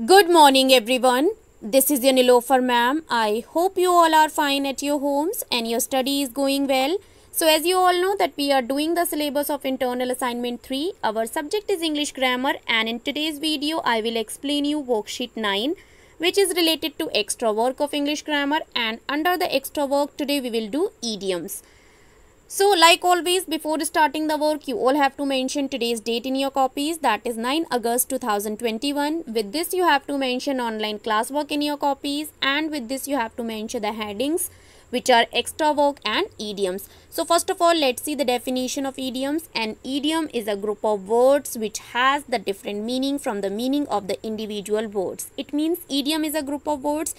Good morning, everyone. This is your Nilofer ma'am. I hope you all are fine at your homes and your study is going well. So, as you all know that we are doing the syllabus of internal assignment 3. Our subject is English grammar, and in today's video I will explain you worksheet 9, which is related to extra work of English grammar, and under the extra work today we will do idioms. So, like always, before starting the work, you all have to mention today's date in your copies, that is 9 August 2021. With this, you have to mention online classwork in your copies, and with this, you have to mention the headings, which are extra work and idioms. So, first of all, let's see the definition of idioms. An idiom is a group of words which has the different meaning from the meaning of the individual words. It means idiom is a group of words.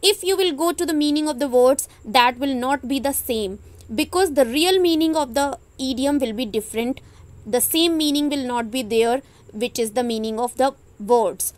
If you will go to the meaning of the words, that will not be the same, because the real meaning of the idiom will be different. The same meaning will not be there, which is the meaning of the words.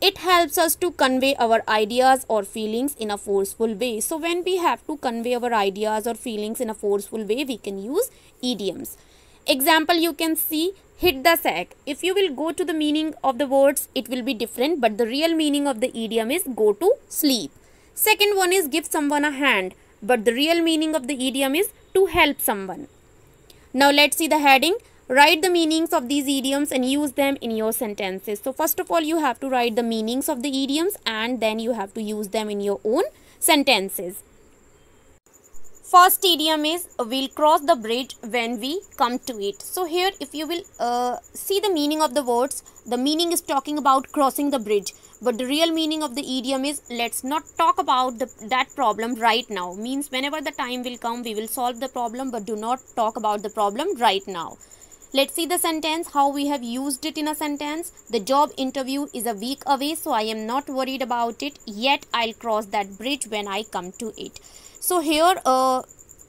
It helps us to convey our ideas or feelings in a forceful way. So when we have to convey our ideas or feelings in a forceful way, we can use idioms. Example, you can see hit the sack. If you will go to the meaning of the words, it will be different, but the real meaning of the idiom is go to sleep. Second one is give someone a hand, but the real meaning of the idiom is to help someone. Now let's see the heading. Write the meanings of these idioms and use them in your sentences. So first of all, you have to write the meanings of the idioms and then you have to use them in your own sentences. First idiom is we'll cross the bridge when we come to it. So here if you will see the meaning of the words, the meaning is talking about crossing the bridge. But the real meaning of the idiom is let's not talk about that problem right now. Means whenever the time will come, we will solve the problem, but do not talk about the problem right now. Let's see the sentence, how we have used it in a sentence. The job interview is a week away, so I am not worried about it. Yet I'll cross that bridge when I come to it. So here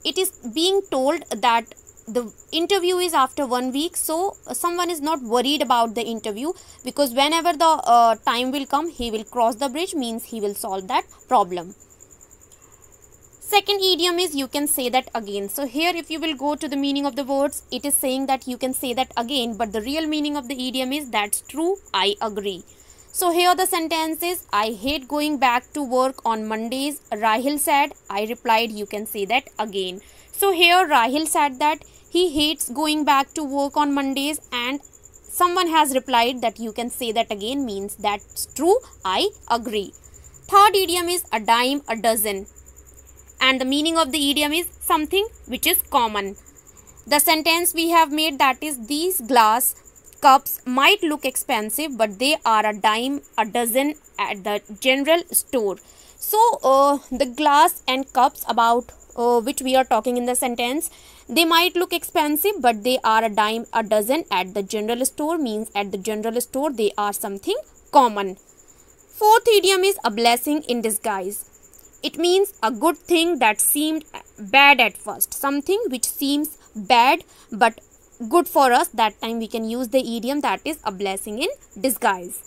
it is being told that the interview is after 1 week, so someone is not worried about the interview, because whenever the time will come, he will cross the bridge, means he will solve that problem. Second idiom is you can say that again. So here if you will go to the meaning of the words, it is saying that you can say that again, but the real meaning of the idiom is that's true, I agree. So here the sentence is, I hate going back to work on Mondays, Rahil said. I replied, you can say that again. So here Rahil said that he hates going back to work on Mondays, and someone has replied that you can say that again, means that's true, I agree. Third idiom is a dime a dozen, and the meaning of the idiom is something which is common. The sentence we have made, that is these glass cups might look expensive, but they are a dime a dozen at the general store. So the glass and cups about which we are talking in the sentence, they might look expensive, but they are a dime a dozen at the general store, means at the general store they are something common. Fourth idiom is a blessing in disguise. It means a good thing that seemed bad at first, something which seems bad but good for us. That time we can use the idiom, that is a blessing in disguise.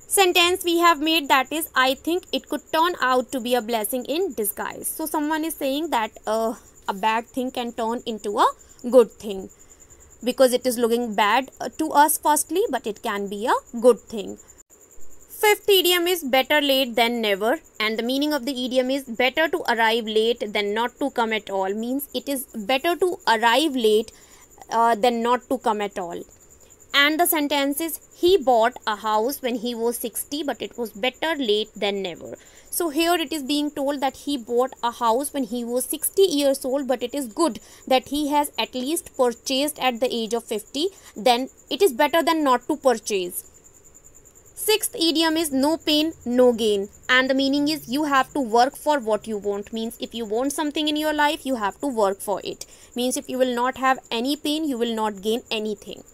Sentence we have made, that is I think it could turn out to be a blessing in disguise. So someone is saying that a bad thing can turn into a good thing, because it is looking bad to us firstly, but it can be a good thing. Fifth idiom is better late than never, and the meaning of the idiom is better to arrive late than not to come at all, means it is better to arrive late than not to come at all. And the sentence is he bought a house when he was 60, but it was better late than never. So here it is being told that he bought a house when he was 60 years old, but it is good that he has at least purchased at the age of 50, then it is better than not to purchase. Sixth idiom is no pain, no gain, and the meaning is you have to work for what you want, means if you want something in your life, you have to work for it, means if you will not have any pain, you will not gain anything.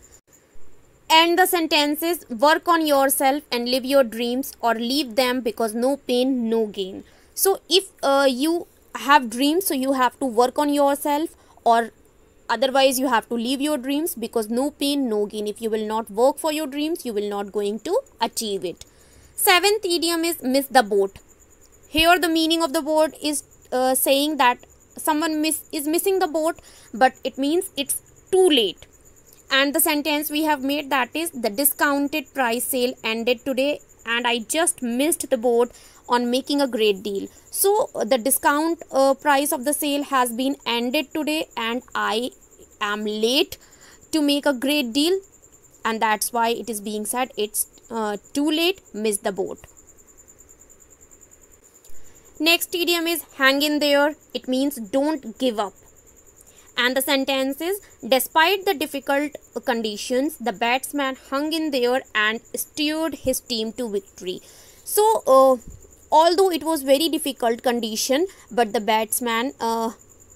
And the sentence is work on yourself and live your dreams, or leave them, because no pain, no gain. So if you have dreams, so you have to work on yourself, or otherwise you have to leave your dreams, because no pain, no gain. If you will not work for your dreams, you will not going to achieve it. Seventh idiom is miss the boat. Here the meaning of the word is saying that someone is missing the boat, but it means it's too late. And the sentence we have made, that is, the discounted price sale ended today and I just missed the boat on making a great deal. So the discount price of the sale has been ended today and I am late to make a great deal, and that's why it is being said it's too late, miss the boat. Next idiom is hang in there. It means don't give up. And the sentence is, despite the difficult conditions, the batsman hung in there and steered his team to victory. So although it was very difficult condition, but the batsman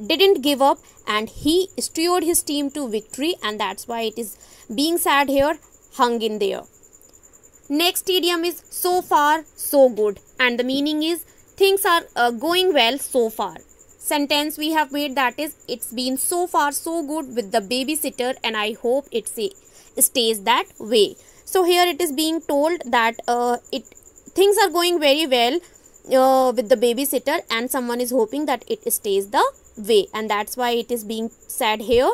didn't give up and he steered his team to victory, and that's why it is being said here, hung in there. Next idiom is so far so good, and the meaning is things are going well so far. Sentence we have made, that is, it's been so far so good with the babysitter and I hope it stays that way. So here it is being told that things are going very well with the babysitter and someone is hoping that it stays the way, and that's why it is being said here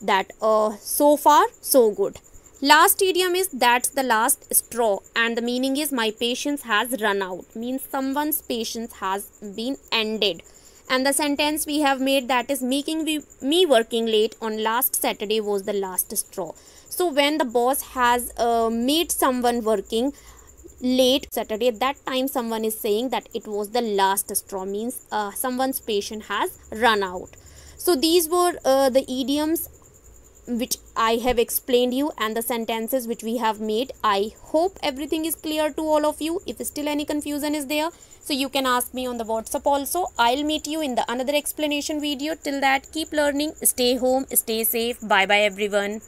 that so far so good. Last idiom is that's the last straw, and the meaning is my patience has run out, means someone's patience has been ended. And the sentence we have made, that is, making me working late on last Saturday was the last straw. So when the boss has made someone working late Saturday, that time someone is saying that it was the last straw, means someone's patience has run out. So these were the idioms which I have explained you and the sentences which we have made. I hope everything is clear to all of you. If still any confusion is there, so you can ask me on the WhatsApp also. I'll meet you in the another explanation video. Till that, keep learning, stay home, stay safe. Bye bye everyone.